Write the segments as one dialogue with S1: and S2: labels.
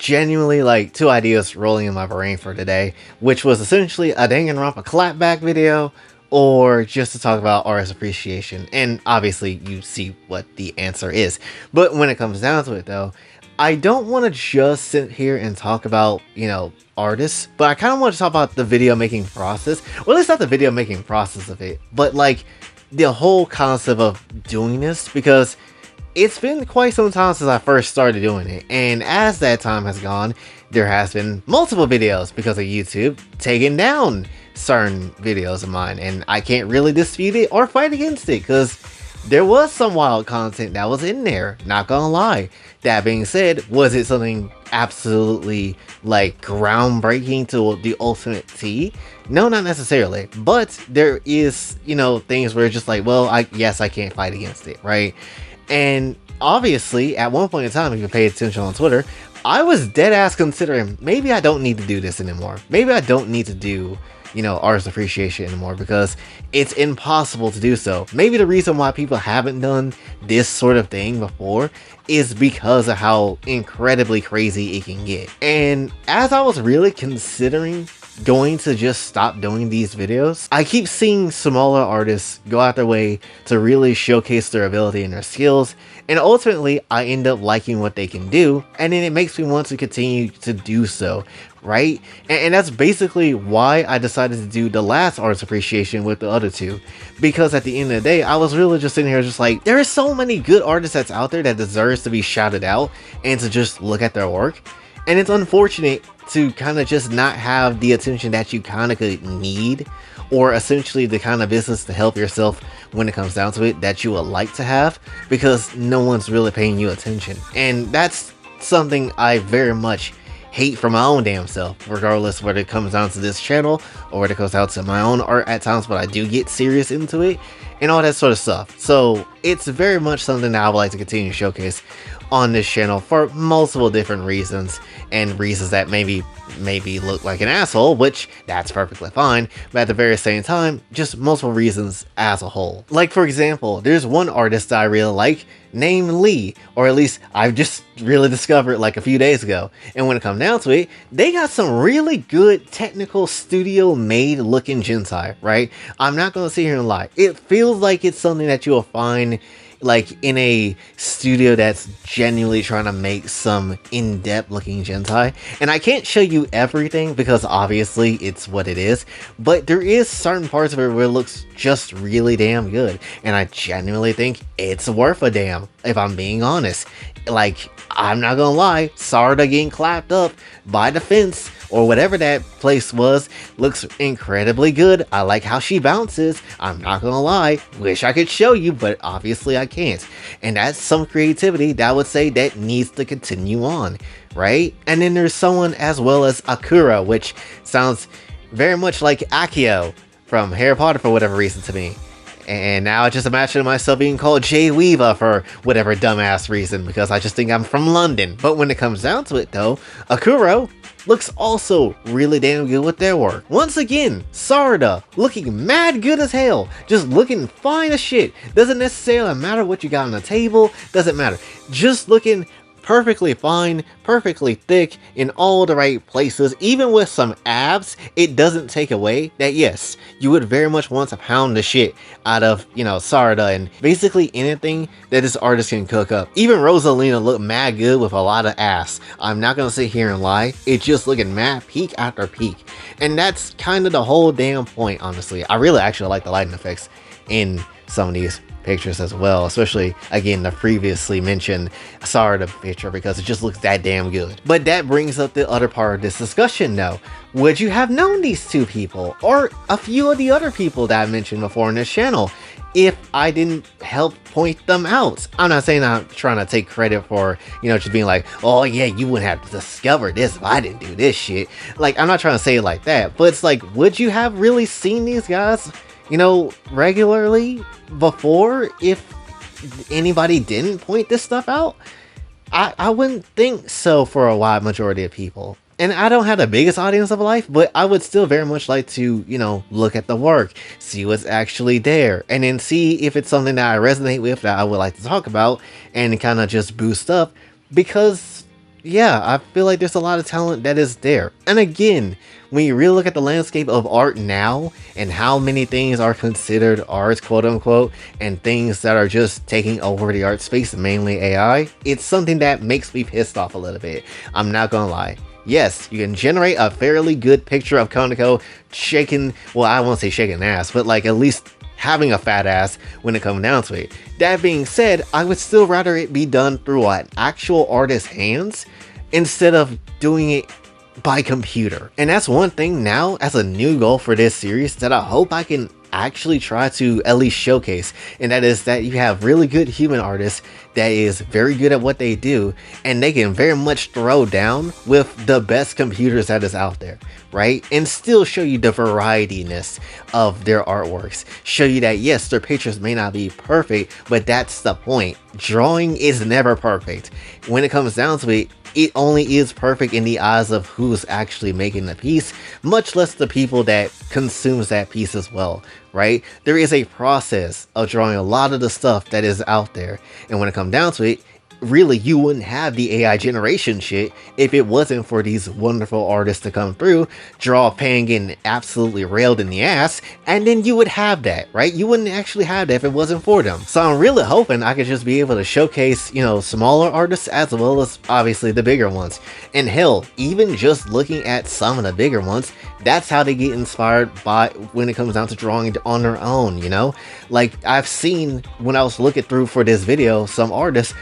S1: genuinely like two ideas rolling in my brain for today, which was essentially a Danganronpa clapback video or just to talk about artist appreciation. And obviously you see what the answer is. But when it comes down to it though, I don't want to just sit here and talk about, artists, but I kind of want to talk about the video making process. Well, it's not the video making process of it, but like the whole concept of doing this, because it's been quite some time since I first started doing it, and as that time has gone, there has been multiple videos because of YouTube taking down certain videos of mine, and I can't really dispute it or fight against it because there was some wild content that was in there, not gonna lie. That being said, was it something absolutely like groundbreaking to the ultimate T? No, not necessarily, but there is, things where it's just like, well, I can't fight against it, right? And obviously, at one point in time, if you pay attention on Twitter, I was dead ass considering maybe I don't need to do this anymore. Maybe I don't need to do, artist appreciation anymore because it's impossible to do so. Maybe the reason why people haven't done this sort of thing before is because of how incredibly crazy it can get. And as I was really considering going to just stop doing these videos, I keep seeing smaller artists go out their way to really showcase their ability and their skills, and ultimately I end up liking what they can do, and then it makes me want to continue to do so, right? And that's basically why I decided to do the last artist appreciation with the other two, because at the end of the day, I was really just sitting here just like, there are so many good artists that's out there that deserves to be shouted out and to just look at their work. And it's unfortunate to kind of just not have the attention that you kind of could need, or essentially the kind of business to help yourself when it comes down to it that you would like to have, because no one's really paying you attention. And that's something I very much hate for my own damn self, regardless whether it comes down to this channel or whether it comes down to my own art at times, but I do get serious into it and all that sort of stuff. So it's very much something that I would like to continue to showcase on this channel for multiple different reasons, and reasons that maybe look like an asshole, which that's perfectly fine, but at the very same time, just multiple reasons as a whole. Like, for example, there's one artist that I really like named Lee, or at least I've just really discovered like a few days ago, and when it comes down to it, they got some really good technical studio made looking hentai, right? I'm not gonna sit here and lie, it feels like it's something that you'll find like in a studio that's genuinely trying to make some in-depth looking hentai. And I can't show you everything because obviously it's what it is, but there is certain parts of it where it looks just really damn good, and I genuinely think it's worth a damn, if I'm being honest. Like, I'm not gonna lie, Sarda getting clapped up by the fence or whatever that place was looks incredibly good. I like how she bounces. I'm not gonna lie, wish I could show you, but obviously I can't. And that's some creativity that I would say that needs to continue on, right? And then there's someone as well as Akura, which sounds very much like Akio from Harry Potter for whatever reason to me. And now I just imagine myself being called Jay Weaver for whatever dumbass reason, because I just think I'm from London. But when it comes down to it though, Akuro looks also really damn good with their work. Once again, Sarda looking mad good as hell, just looking fine as shit. Doesn't necessarily matter what you got on the table, doesn't matter. Just looking perfectly fine, perfectly thick, in all the right places. Even with some abs, it doesn't take away that yes, you would very much want to pound the shit out of, Sarda and basically anything that this artist can cook up. Even Rosalina looked mad good with a lot of ass. I'm not gonna sit here and lie, it's just looking mad peak after peak. And that's kind of the whole damn point, honestly. I really actually like the lighting effects in some of these pictures as well, especially again the previously mentioned Sarda picture, because it just looks that damn good. But that brings up the other part of this discussion though. Would you have known these two people or a few of the other people that I mentioned before in this channel if I didn't help point them out? I'm not saying I'm trying to take credit for, just being like, oh yeah, you wouldn't have discovered this if I didn't do this shit. Like, I'm not trying to say it like that, but it's like, would you have really seen these guys regularly before if anybody didn't point this stuff out? I wouldn't think so for a wide majority of people. And I don't have the biggest audience of life, but I would still very much like to, look at the work, see what's actually there, and then see if it's something that I resonate with that I would like to talk about and kind of just boost up, because yeah, I feel like there's a lot of talent that is there. And again, when you really look at the landscape of art now and how many things are considered art, quote unquote, and things that are just taking over the art space, mainly AI, it's something that makes me pissed off a little bit. I'm not gonna lie. Yes, you can generate a fairly good picture of Konako shaking, well, I won't say shaking ass, but like at least having a fat ass when it comes down to it. That being said, I would still rather it be done through an actual artist's hands instead of doing it by computer. And that's one thing now as a new goal for this series that I hope I can actually try to at least showcase, and that is that you have really good human artists that is very good at what they do, and they can very much throw down with the best computers that is out there, right? And still show you the varietyness of their artworks, show you that yes, their pictures may not be perfect, but that's the point. Drawing is never perfect. When it comes down to it, it only is perfect in the eyes of who's actually making the piece, much less the people that consumes that piece as well, right? There is a process of drawing a lot of the stuff that is out there, and when it comes down to it, really you wouldn't have the AI generation shit if it wasn't for these wonderful artists to come through, draw a pan getting absolutely railed in the ass, and then you would have that, right? You wouldn't actually have that if it wasn't for them. So I'm really hoping I could just be able to showcase, you know, smaller artists as well as obviously the bigger ones. And hell, even just looking at some of the bigger ones, that's how they get inspired by when it comes down to drawing on their own, you know? Like I've seen when I was looking through for this video, some artists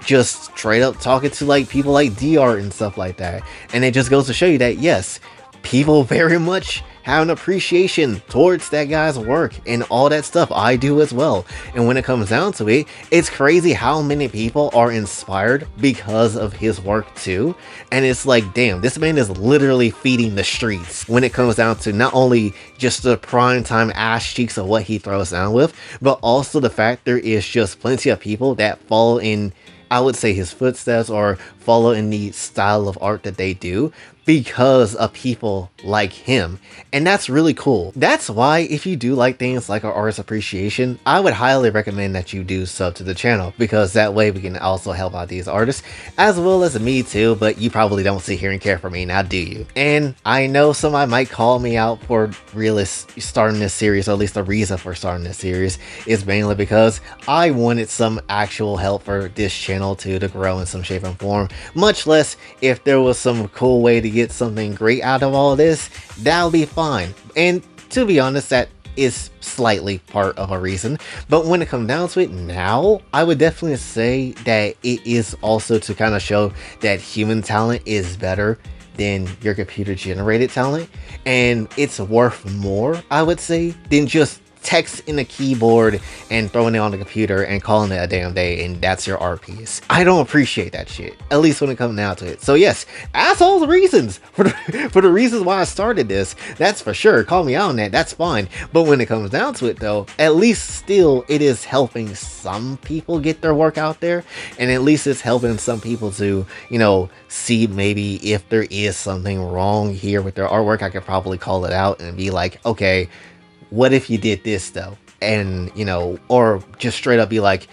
S1: just straight up talking to like people like D-Art and stuff like that. And it just goes to show you that yes, people very much have an appreciation towards that guy's work and all that stuff. I do as well. And when it comes down to it, it's crazy how many people are inspired because of his work too. And it's like, damn, this man is literally feeding the streets when it comes down to not only just the prime time ass cheeks of what he throws down with, but also the fact there is just plenty of people that follow in, I would say, his footsteps or follow in the style of art that they do because of people like him. And that's really cool. That's why if you do like things like our artist appreciation, I would highly recommend that you do sub to the channel, because that way we can also help out these artists as well as me too. But you probably don't sit here and care for me, now do you? And I know somebody might call me out for really starting this series, or at least the reason for starting this series is mainly because I wanted some actual help for this channel to grow in some shape and form, much less if there was some cool way to get something great out of all this, that'll be fine. And to be honest, that is slightly part of a reason. But when it comes down to it now, I would definitely say that it is also to kind of show that human talent is better than your computer generated talent, and it's worth more, I would say, than just text in a keyboard and throwing it on the computer and calling it a damn day and that's your art piece. I don't appreciate that shit, at least when it comes down to it. So yes, assholes reasons for the reasons why I started this, that's for sure. Call me out on that, that's fine. But when it comes down to it though, at least still it is helping some people get their work out there, and at least it's helping some people to, you know, see maybe if there is something wrong here with their artwork. I could probably call it out and be like, okay, what if you did this though? And, you know, or just straight up be like,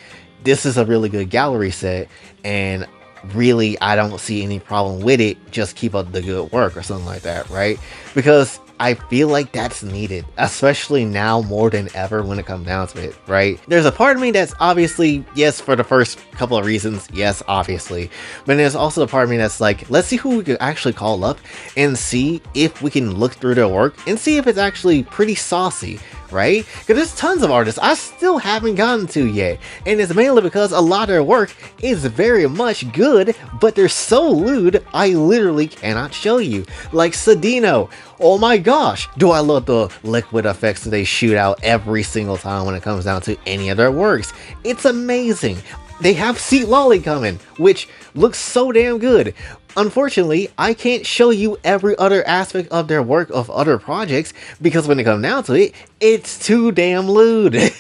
S1: this is a really good gallery set and really I don't see any problem with it, just keep up the good work or something like that, right? Because I feel like that's needed, especially now more than ever when it comes down to it, right? There's a part of me that's obviously, yes, for the first couple of reasons, yes, obviously. But there's also a part of me that's like, let's see who we could actually call up and see if we can look through their work and see if it's actually pretty saucy, right? Because there's tons of artists I still haven't gotten to yet, and it's mainly because a lot of their work is very much good, but they're so lewd I literally cannot show you. Like Sedino, oh my gosh, do I love the liquid effects that they shoot out every single time when it comes down to any of their works. It's amazing. They have Seat Lolly coming, which looks so damn good. Unfortunately, I can't show you every other aspect of their work of other projects because when it comes down to it, it's too damn lewd.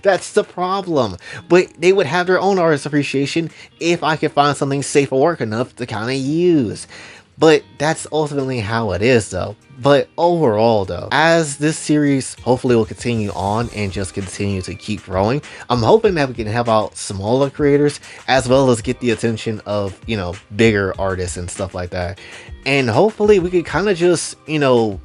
S1: That's the problem. But they would have their own artist appreciation if I could find something safe for work enough to kind of use. But that's ultimately how it is though. But overall though, as this series hopefully will continue on and just continue to keep growing, I'm hoping that we can help out smaller creators as well as get the attention of, you know, bigger artists and stuff like that. And hopefully we could kind of just, you know,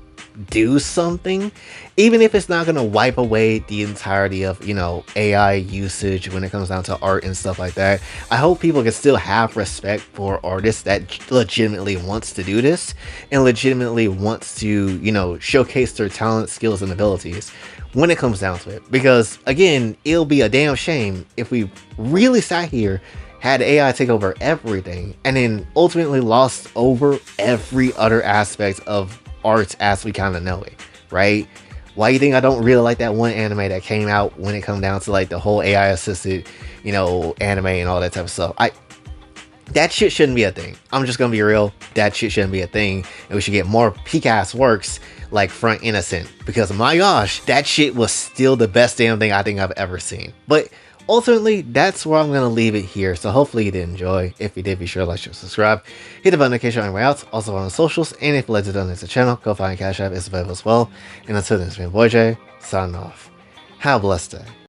S1: do something, even if it's not going to wipe away the entirety of, you know, AI usage when it comes down to art and stuff like that. I hope people can still have respect for artists that legitimately wants to do this and legitimately wants to, you know, showcase their talent, skills, and abilities when it comes down to it. Because again, it'll be a damn shame if we really sat here, had AI take over everything, and then ultimately lost over every other aspect of art as we kind of know it, right? Why you think I don't really like that one anime that came out when it come down to like the whole AI assisted, you know, anime and all that type of stuff? That shit shouldn't be a thing. I'm just gonna be real. That shit shouldn't be a thing, and we should get more peak ass works like Front Innocent, because my gosh, that shit was still the best damn thing I think I've ever seen. But ultimately, that's where I'm going to leave it here. So hopefully you did enjoy. If you did, be sure to like, share, subscribe. Hit the bell notification on your way out. Also on the socials. And if you'd like to donate to the channel, go find Cash App. It's available as well. And until then, it's been Boy J, signing off. Have a blessed day.